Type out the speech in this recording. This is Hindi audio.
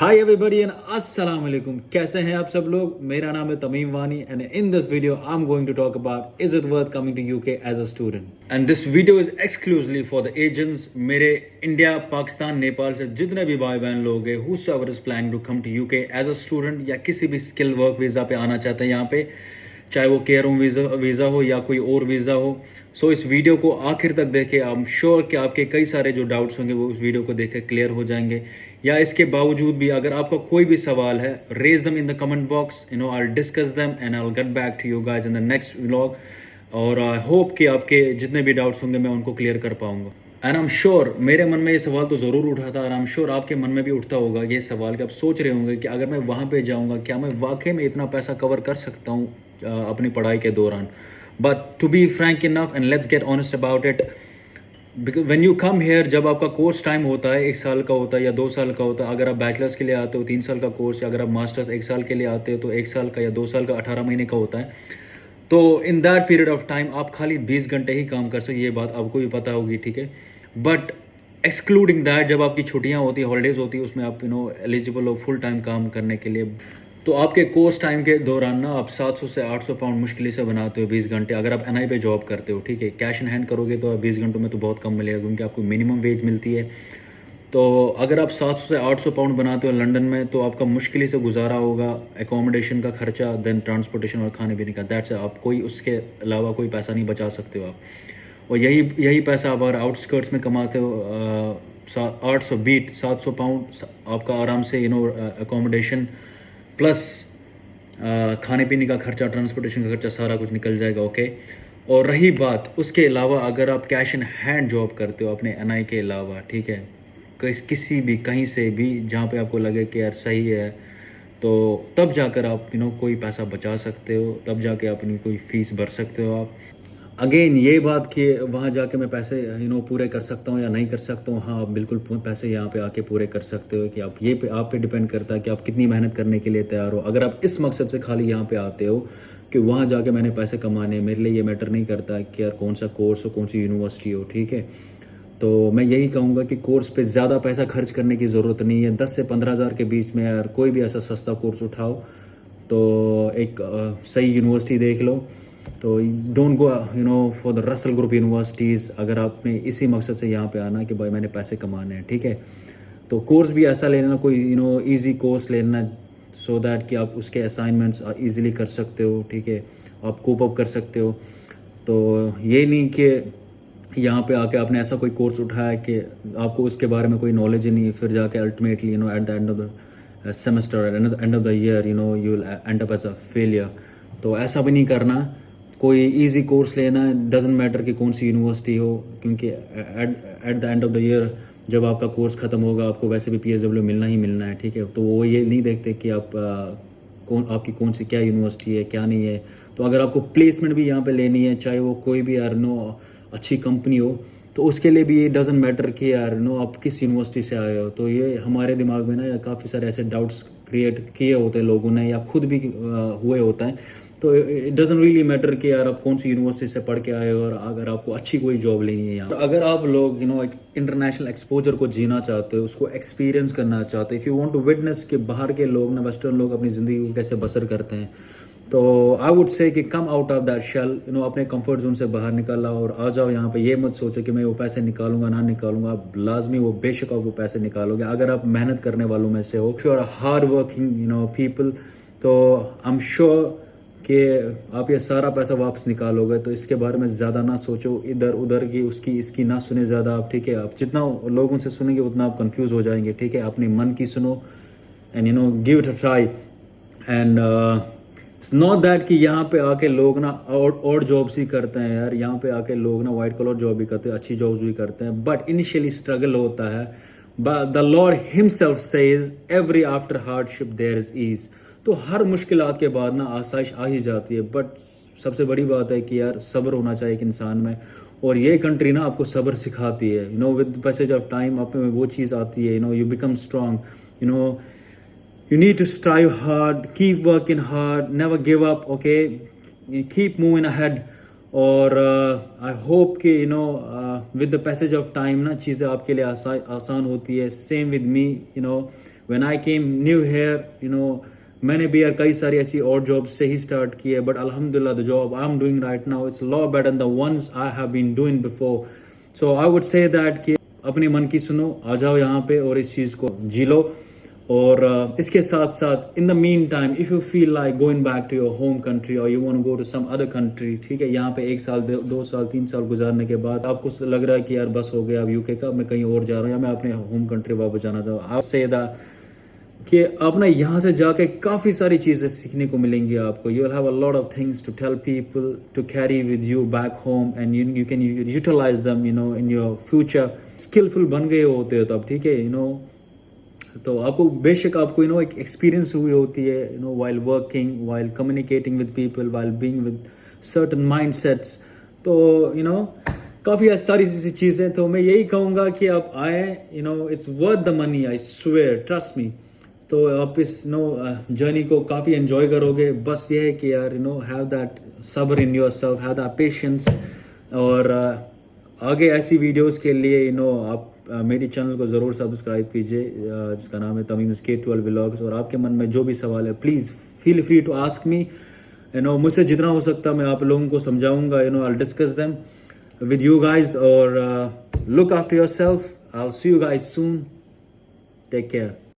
हाय एवरीबॉडी एंड अस्सलाम वालेकुम। कैसे हैं आप सब लोग। मेरा नाम है Tamim Wani and in this video I am going to talk about is it worth coming to UK as a student and this video is exclusively for the agents. मेरे इंडिया, पाकिस्तान, नेपाल से जितने भी भाई बहन लोग हैं whosoever is planning to come to UK as a student या किसी भी स्किल वर्क वीज़ा पे आना चाहते हैं यहाँ पे, चाहे वो केयर होम वीज़ा हो या कोई और वीज़ा हो। सो इस वीडियो को आखिर तक देखें। आई एम श्योर कि आपके कई सारे जो डाउट्स होंगे वो उस वीडियो को देख कर क्लियर हो जाएंगे। या इसके बावजूद भी अगर आपका कोई भी सवाल है, raise them in the comment box, I will discuss them and I will get back to you guys in the next vlog. और आई होप कि आपके जितने भी डाउट्स होंगे मैं उनको क्लियर कर पाऊंगा। एंड आई एम श्योर मेरे मन में ये सवाल तो ज़रूर उठा था, और आई एम श्योर आपके मन में भी उठता होगा ये सवाल कि आप सोच रहे होंगे कि अगर मैं वहाँ पे जाऊँगा क्या मैं वाकई में इतना पैसा कवर कर सकता हूँ अपनी पढ़ाई के दौरान। But to be frank enough and let's get honest about it, because when you come here, जब आपका कोर्स टाइम होता है 1 साल का होता है या 2 साल का होता है, अगर आप बैचलर्स के लिए आते हो 3 साल का कोर्स, या अगर आप मास्टर्स 1 साल के लिए आते हो तो 1 साल का या 2 साल का 18 महीने का होता है। तो in that period of time आप खाली 20 घंटे ही काम कर सकते, ये बात आपको भी पता होगी, ठीक है। बट एक्सक्लूडिंग दैट, जब आपकी छुट्टियां होती है, हॉलीडेज होती है, उसमें आप एलिजिबल हो फुल टाइम काम करने के लिए। तो आपके कोर्स टाइम के दौरान ना आप 700 से 800 पाउंड मुश्किल से बनाते हो 20 घंटे, अगर आप एनआई पे जॉब करते हो, ठीक है। कैश इन हैंड करोगे तो 20 घंटों में तो बहुत कम मिलेगा, क्योंकि आपको मिनिमम वेज मिलती है। तो अगर आप 700 से 800 पाउंड बनाते हो लंदन में, तो आपका मुश्किल से गुजारा होगा, एकोमोडेशन का खर्चा, देन ट्रांसपोर्टेशन और खाने पीने का, दैट्स आप कोई उसके अलावा कोई पैसा नहीं बचा सकते हो आप। और यही पैसा आप अगर आउटस्कर्ट्स में कमाते हो, 800 बीट 700 पाउंड आपका आराम से एकोमोडेशन प्लस खाने पीने का खर्चा, ट्रांसपोर्टेशन का खर्चा, सारा कुछ निकल जाएगा, ओके। और रही बात उसके अलावा, अगर आप कैश इन हैंड जॉब करते हो अपने एनआई के अलावा, ठीक है, किसी भी कहीं से भी जहाँ पे आपको लगे कि यार सही है, तो तब जाकर आप कोई पैसा बचा सकते हो, तब जाके अपनी कोई फीस भर सकते हो आप। अगेन ये बात कि वहाँ जाके मैं पैसे पूरे कर सकता हूँ या नहीं कर सकता हूँ, हाँ आप बिल्कुल पैसे यहाँ पे आके पूरे कर सकते हो। कि आप पे डिपेंड करता है कि आप कितनी मेहनत करने के लिए तैयार हो। अगर आप इस मकसद से खाली यहाँ पे आते हो कि वहाँ जाके मैंने पैसे कमाने, मेरे लिए ये मैटर नहीं करता है कि यार कौन सा कोर्स हो, कौन सी यूनिवर्सिटी हो, ठीक है। तो मैं यही कहूँगा कि कोर्स पे ज़्यादा पैसा खर्च करने की ज़रूरत नहीं है। 10 से 15 हज़ार के बीच में यार कोई भी ऐसा सस्ता कोर्स उठाओ, तो एक सही यूनिवर्सिटी देख लो। तो don't go for the Russell group universities, अगर आपने इसी मकसद से यहाँ पे आना कि भाई मैंने पैसे कमाने हैं, ठीक है। तो कोर्स भी ऐसा लेना, कोई ईजी कोर्स लेना, सो दैट कि आप उसके असाइनमेंट्स ईजिली कर सकते हो, ठीक है, आप कोप अप कर सकते हो। तो ये नहीं कि यहाँ पे आके आपने ऐसा कोई कोर्स उठाया कि आपको उसके बारे में कोई नॉलेज ही नहीं है, फिर जाके ultimately at the end of the semester, end of the year you will end up as a failure. तो ऐसा भी नहीं करना। कोई इजी कोर्स लेना, डजेंट मैटर कि कौन सी यूनिवर्सिटी हो, क्योंकि at the end of the year जब आपका कोर्स ख़त्म होगा आपको वैसे भी पीएसडब्ल्यू मिलना ही मिलना है, ठीक है। तो वो ये नहीं देखते कि आप आपकी कौन सी क्या यूनिवर्सिटी है क्या नहीं है। तो अगर आपको प्लेसमेंट भी यहाँ पे लेनी है, चाहे वो कोई भी अच्छी कंपनी हो, तो उसके लिए भी ये डजेंट मैटर कि आप किस यूनिवर्सिटी से आए हो। तो ये हमारे दिमाग में ना काफ़ी सारे ऐसे डाउट्स क्रिएट किए होते हैं लोगों ने, या खुद भी हुए होता है। तो इट डजेंट रियली मैटर कि यार आप कौन सी यूनिवर्सिटी से पढ़ के आए हो, और अगर आपको अच्छी कोई जॉब लेनी है यहाँ। अगर आप लोग एक इंटरनेशनल एक्सपोजर को जीना चाहते हो, उसको एक्सपीरियंस करना चाहते हो, if you want to witness कि बाहर के लोग ना, वेस्टर्न लोग अपनी ज़िंदगी को कैसे बसर करते हैं, तो आई वुड से कि come out of that shell, अपने कंफर्ट जोन से बाहर निकाला और आ जाओ यहाँ पे। ये मत सोचो कि मैं वो पैसे निकालूंगा ना निकालूंगा, आप लाजमी वो बेशक आप वो पैसे निकालोगे अगर आप मेहनत करने वालों में से हो, if you are hard working people. तो आई एम श्योर कि आप ये सारा पैसा वापस निकालोगे। तो इसके बारे में ज़्यादा ना सोचो, इधर उधर की उसकी इसकी ना सुने ज़्यादा आप, ठीक है। आप जितना लोगों से सुनेंगे उतना आप कंफ्यूज हो जाएंगे, ठीक है। अपने मन की सुनो and give it a try. And it's not that कि यहाँ पे आके लोग ना और जॉब्स ही करते हैं यार। यहाँ पे आके लोग ना वाइट कॉलर जॉब भी करते हैं, अच्छी जॉब्स भी करते हैं, बट इनिशियली स्ट्रगल होता है। But the Lord himself says every after hardship there is ease. तो हर मुश्किलात के बाद ना आसाइश आ ही जाती है। बट सबसे बड़ी बात है कि यार सब्र होना चाहिए एक इंसान में, और ये कंट्री ना आपको सब्र सिखाती है। विद पैसेज ऑफ टाइम आप में वो चीज़ आती है, you become strong. You need to strive hard, keep working hard, never give up, okay? You keep moving ahead. और आई होप कि with the passage of time ना चीज़ें आपके लिए आसान होती है। Same with me, when I came new here, you know, मैंने भी यार कई सारी ऐसी और जॉब से ही स्टार्ट की है, बट अल्हम्दुलिल्लाह the job I am doing right now it's lot better than the ones I have been doing before. So I would say that कि अपने मन की सुनो, आ जाओ यहाँ पे और इस चीज़ को जी लो. और इसके साथ साथ in the mean time if you feel like going back to your home country और you want to go to some other country, ठीक है, यहाँ पे 1 साल 2 साल 3 साल गुजारने के बाद आपको लग रहा है कि यार बस हो गया अब यूके का, मैं कहीं और जा रहा हूँ या मैं अपने होम कंट्री वापस जाना था, आप से कि आप ना यहाँ से जाके काफ़ी सारी चीज़ें सीखने को मिलेंगी आपको. You will have a lot of things to tell people to carry with you back home and you can utilize them, you know, in your future. Skilful बन गए होते हो तब, ठीक है, यू नो. तो आपको बेशक आपको, यू नो, एक एक्सपीरियंस हुई होती है, you know, while working, while communicating with people, while being with certain mindsets. तो यू नो काफ़ी सारी ऐसी चीज़ें. तो मैं यही कहूँगा कि आप आए, you know, it's worth the money, I swear, trust me. तो आप इस नो जर्नी को काफ़ी एंजॉय करोगे. बस ये है कि यार, यू नो, हैव दैट सब्र in your self, have that patience. और आगे ऐसी वीडियोस के लिए, यू नो, आप मेरी चैनल को ज़रूर सब्सक्राइब कीजिए, जिसका नाम है तमीम K12 व्लॉग्स. और आपके मन में जो भी सवाल है please feel free to ask me, you know. मुझसे जितना हो सकता मैं आप लोगों को समझाऊंगा, you know. I discuss them with you guys. Or look after yourself. I'll see you guys soon. Take care.